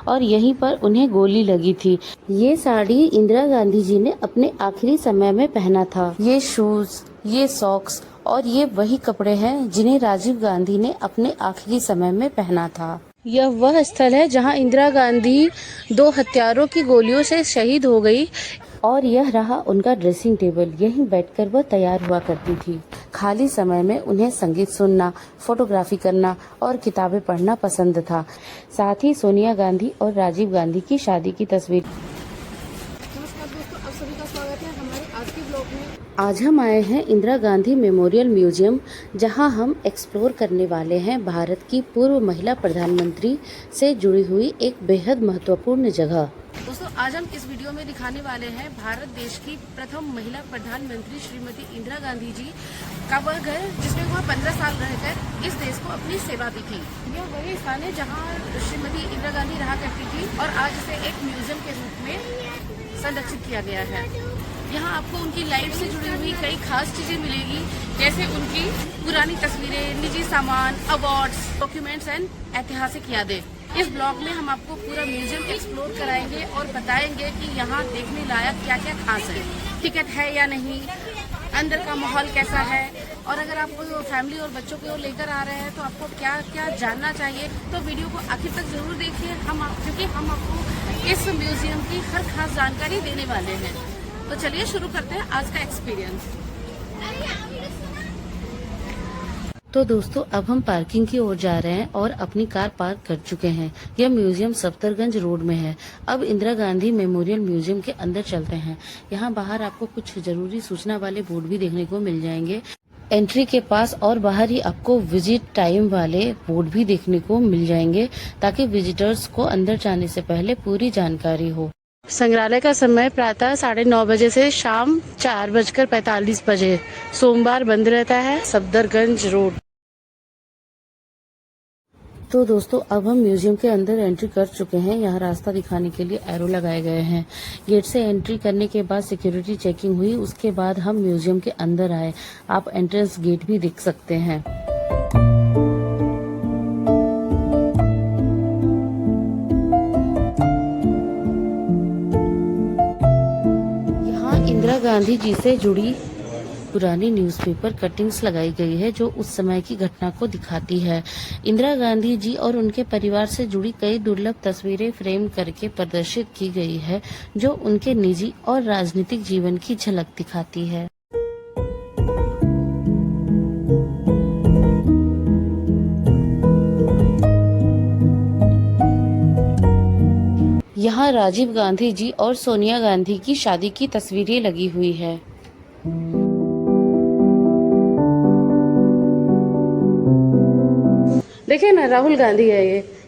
और यहीं पर उन्हें गोली लगी थी। ये साड़ी इंदिरा गांधी जी ने अपने आखिरी समय में पहना था। ये शूज, ये सॉक्स और ये वही कपड़े हैं जिन्हें राजीव गांधी ने अपने आखिरी समय में पहना था। यह वह स्थल है जहां इंदिरा गांधी 2 हत्यारों की गोलियों से शहीद हो गई और यह रहा उनका ड्रेसिंग टेबल। यहीं बैठकर वह तैयार हुआ करती थी। खाली समय में उन्हें संगीत सुनना, फोटोग्राफी करना और किताबें पढ़ना पसंद था। साथ ही सोनिया गांधी और राजीव गांधी की शादी की तस्वीर। नमस्कार दोस्तों, आप सभी का स्वागत है हमारे आज के ब्लॉग में। आज हम आए हैं इंदिरा गांधी मेमोरियल म्यूजियम, जहां हम एक्सप्लोर करने वाले हैं भारत की पूर्व महिला प्रधानमंत्री से जुड़ी हुई एक बेहद महत्वपूर्ण जगह। दोस्तों, आज हम इस वीडियो में दिखाने वाले हैं भारत देश की प्रथम महिला प्रधानमंत्री श्रीमती इंदिरा गांधी जी का वह घर जिसमें वह 15 साल रहकर इस देश को अपनी सेवा दी थी। यह वही स्थान है जहां श्रीमती इंदिरा गांधी रहा करती थी और आज इसे एक म्यूजियम के रूप में संरक्षित किया गया है। यहाँ आपको उनकी लाइफ से जुड़ी हुई कई खास चीजें मिलेगी, जैसे उनकी पुरानी तस्वीरें, निजी सामान, अवार्ड्स, डॉक्यूमेंट्स एंड ऐतिहासिक यादें। इस ब्लॉग में हम आपको पूरा म्यूजियम एक्सप्लोर कराएंगे और बताएंगे कि यहाँ देखने लायक क्या क्या खास है, टिकट है या नहीं, अंदर का माहौल कैसा है, और अगर आप फैमिली और बच्चों को लेकर आ रहे हैं तो आपको क्या क्या जानना चाहिए। तो वीडियो को आखिर तक जरूर देखिए, क्योंकि हम आपको इस म्यूजियम की हर खास जानकारी देने वाले हैं। तो चलिए शुरू करते हैं आज का एक्सपीरियंस। तो दोस्तों, अब हम पार्किंग की ओर जा रहे हैं और अपनी कार पार्क कर चुके हैं। यह म्यूजियम सफदरगंज रोड में है। अब इंदिरा गांधी मेमोरियल म्यूजियम के अंदर चलते हैं। यहाँ बाहर आपको कुछ जरूरी सूचना वाले बोर्ड भी देखने को मिल जाएंगे। एंट्री के पास और बाहर ही आपको विजिट टाइम वाले बोर्ड भी देखने को मिल जाएंगे, ताकि विजिटर्स को अंदर जाने से पहले पूरी जानकारी हो। संग्रहालय का समय प्रातः 9:30 बजे से शाम 4:45 बजे। सोमवार बंद रहता है। सफदरगंज रोड। तो दोस्तों, अब हम म्यूजियम के अंदर एंट्री कर चुके हैं। यहाँ रास्ता दिखाने के लिए एरो लगाए गए हैं। गेट से एंट्री करने के बाद सिक्योरिटी चेकिंग हुई, उसके बाद हम म्यूजियम के अंदर आए। आप एंट्रेंस गेट भी देख सकते हैं। यहाँ इंदिरा गांधी जी से जुड़ी पुरानी न्यूज़पेपर कटिंग्स लगाई गई है, जो उस समय की घटना को दिखाती है। इंदिरा गांधी जी और उनके परिवार से जुड़ी कई दुर्लभ तस्वीरें फ्रेम करके प्रदर्शित की गई है, जो उनके निजी और राजनीतिक जीवन की झलक दिखाती है। यहाँ राजीव गांधी जी और सोनिया गांधी की शादी की तस्वीरें लगी हुई है। देखिए ना, राहुल गांधी है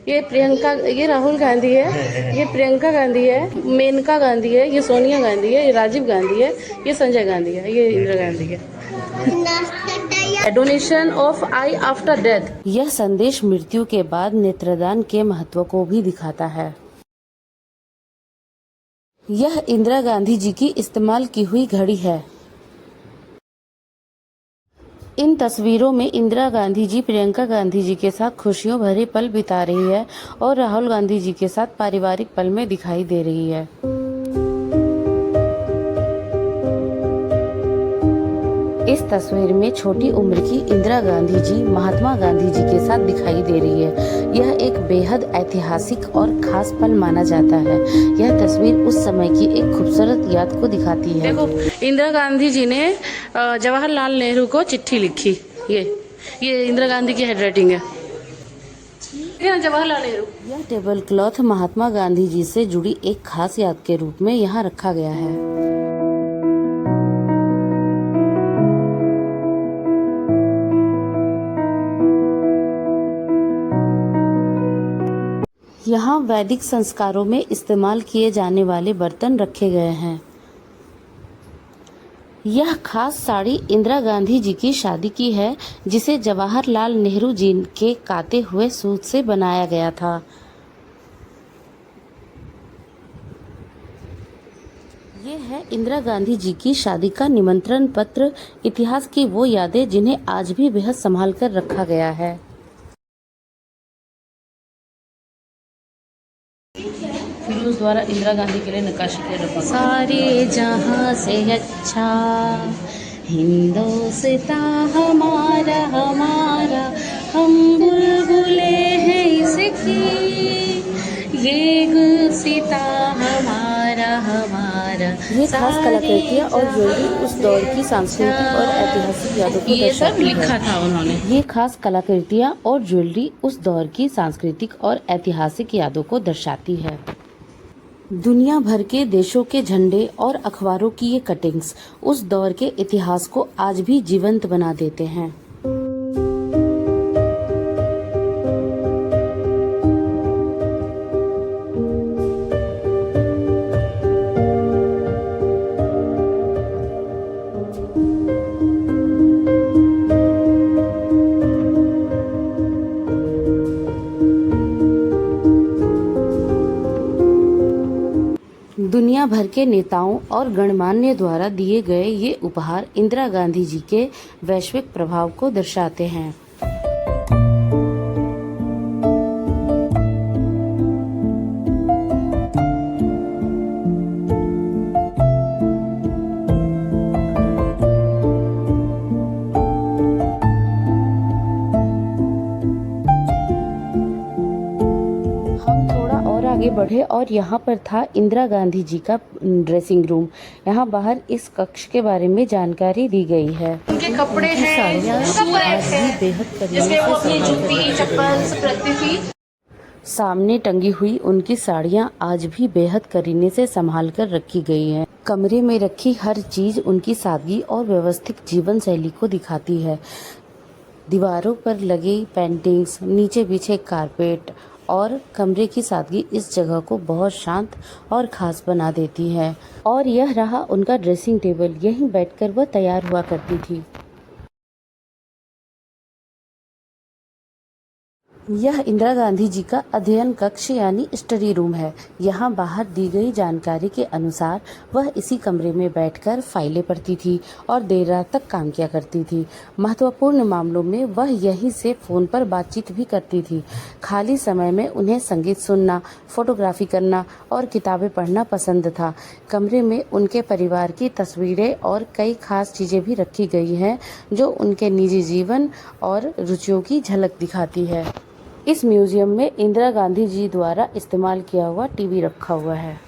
ये प्रियंका, ये राहुल गांधी है, ये प्रियंका गांधी है, मेनका गांधी है, ये सोनिया गांधी है, ये राजीव गांधी है, ये संजय गांधी है, ये इंदिरा गांधी है। Donation of I after death. यह संदेश मृत्यु के बाद नेत्रदान के महत्व को भी दिखाता है। यह इंदिरा गांधी जी की इस्तेमाल की हुई घड़ी है। इन तस्वीरों में इंदिरा गांधी जी प्रियंका गांधी जी के साथ खुशियों भरे पल बिता रही है और राहुल गांधी जी के साथ पारिवारिक पल में दिखाई दे रही है। इस तस्वीर में छोटी उम्र की इंदिरा गांधी जी महात्मा गांधी जी के साथ दिखाई दे रही है। यह एक बेहद ऐतिहासिक और खास पल माना जाता है। यह तस्वीर उस समय की एक खूबसूरत याद को दिखाती है। देखो, इंदिरा गांधी जी ने जवाहरलाल नेहरू को चिट्ठी लिखी। ये इंदिरा गांधी की हैंडराइटिंग है। जवाहरलाल नेहरू। यह टेबल क्लॉथ महात्मा गांधी जी से जुड़ी एक खास याद के रूप में यहाँ रखा गया है। यहाँ वैदिक संस्कारों में इस्तेमाल किए जाने वाले बर्तन रखे गए हैं। यह खास साड़ी इंदिरा गांधी जी की शादी की है, जिसे जवाहरलाल नेहरू जी के काते हुए सूत से बनाया गया था। ये है इंदिरा गांधी जी की शादी का निमंत्रण पत्र, इतिहास की वो यादें जिन्हें आज भी बेहद संभाल कर रखा गया है। फिरोज द्वारा इंदिरा गांधी के लिए नक्काशी किया रखा सारे जहां से अच्छा हिंदोस्तां हमारा हमारा, हम बुलबुले हैं इसकी, ये गुलसिता हमारा हमारा। ये खास कलाकृतियाँ और ज्वेलरी उस दौर की सांस्कृतिक और ऐतिहासिक यादों को ये सब दर्शाती लिखा है। था उन्होंने। ये खास कलाकृतियाँ और ज्वेलरी उस दौर की सांस्कृतिक और ऐतिहासिक यादों को दर्शाती है। दुनिया भर के देशों के झंडे और अखबारों की ये कटिंग्स उस दौर के इतिहास को आज भी जीवंत बना देते हैं। दुनिया भर के नेताओं और गणमान्य द्वारा दिए गए ये उपहार इंदिरा गांधी जी के वैश्विक प्रभाव को दर्शाते हैं। आगे बढ़े और यहाँ पर था इंदिरा गांधी जी का ड्रेसिंग रूम। यहाँ बाहर इस कक्ष के बारे में जानकारी दी गई है। उनके कपड़े हैं, साड़ियाँ आज भी बेहद करीने से सामने टंगी हुई उनकी साड़ियाँ आज भी बेहद करीने से संभाल कर रखी गई हैं। कमरे में रखी हर चीज उनकी सादगी और व्यवस्थित जीवन शैली को दिखाती है। दीवारों पर लगी पेंटिंग्स, नीचे बिछे कारपेट और कमरे की सादगी इस जगह को बहुत शांत और खास बना देती है। और यह रहा उनका ड्रेसिंग टेबल, यहीं बैठकर वह तैयार हुआ करती थी। यह इंदिरा गांधी जी का अध्ययन कक्ष यानी स्टडी रूम है। यहाँ बाहर दी गई जानकारी के अनुसार वह इसी कमरे में बैठकर फाइलें पढ़ती थी और देर रात तक काम किया करती थी। महत्वपूर्ण मामलों में वह यहीं से फ़ोन पर बातचीत भी करती थी। खाली समय में उन्हें संगीत सुनना, फोटोग्राफी करना और किताबें पढ़ना पसंद था। कमरे में उनके परिवार की तस्वीरें और कई खास चीज़ें भी रखी गई हैं जो उनके निजी जीवन और रुचियों की झलक दिखाती है। इस म्यूजियम में इंदिरा गांधी जी द्वारा इस्तेमाल किया हुआ टीवी रखा हुआ है।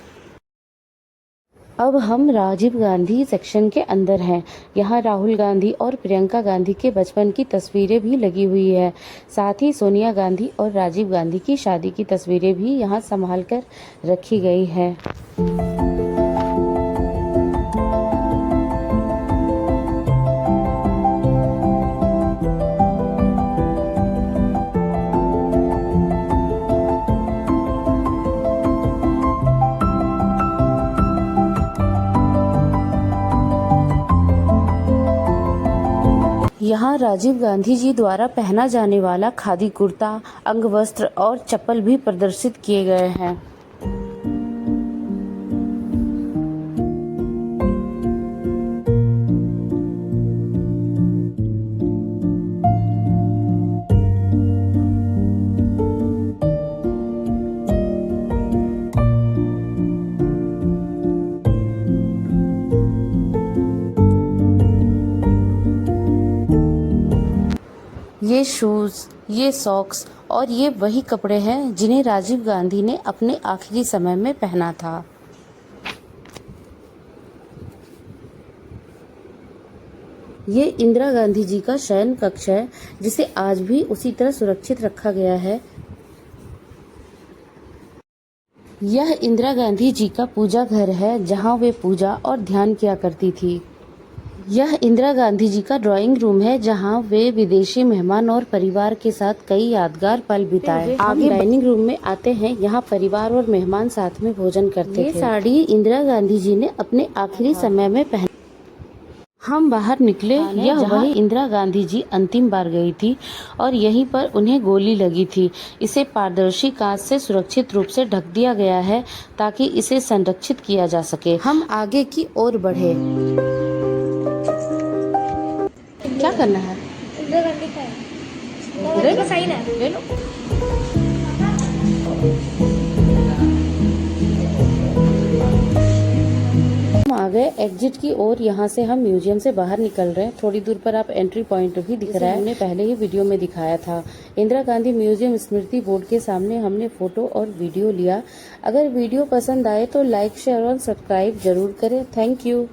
अब हम राजीव गांधी सेक्शन के अंदर हैं। यहाँ राहुल गांधी और प्रियंका गांधी के बचपन की तस्वीरें भी लगी हुई है। साथ ही सोनिया गांधी और राजीव गांधी की शादी की तस्वीरें भी यहाँ संभाल कर रखी गई है। यहाँ राजीव गांधी जी द्वारा पहना जाने वाला खादी कुर्ता, अंगवस्त्र और चप्पल भी प्रदर्शित किए गए हैं। ये शूज़, ये सॉक्स और ये वही कपड़े हैं जिन्हें राजीव गांधी ने अपने आखिरी समय में पहना था। ये इंदिरा गांधी जी का शयन कक्ष है जिसे आज भी उसी तरह सुरक्षित रखा गया है। यह इंदिरा गांधी जी का पूजा घर है जहां वे पूजा और ध्यान किया करती थी। यह इंदिरा गांधी जी का ड्राइंग रूम है जहां वे विदेशी मेहमान और परिवार के साथ कई यादगार पल बिताए। आगे डाइनिंग रूम में आते हैं। यहाँ परिवार और मेहमान साथ में भोजन करते थे। ये साड़ी इंदिरा गांधी जी ने अपने आखिरी समय में पहनी। हम बाहर निकले। यह वही इंदिरा गांधी जी अंतिम बार गई थी और यहीं पर उन्हें गोली लगी थी। इसे पारदर्शी कांच से सुरक्षित रूप से ढक दिया गया है ताकि इसे संरक्षित किया जा सके। हम आगे की ओर बढ़े। क्या करना है? इंदिरा गांधी का है। ले लो, साइन है। ले लो। गए एग्जिट की ओर। यहाँ से हम म्यूजियम से बाहर निकल रहे हैं। थोड़ी दूर पर आप एंट्री पॉइंट भी दिख रहा है, हमने पहले ही वीडियो में दिखाया था। इंदिरा गांधी म्यूजियम स्मृति बोर्ड के सामने हमने फोटो और वीडियो लिया। अगर वीडियो पसंद आए तो लाइक, शेयर और सब्सक्राइब जरूर करें। Thank you.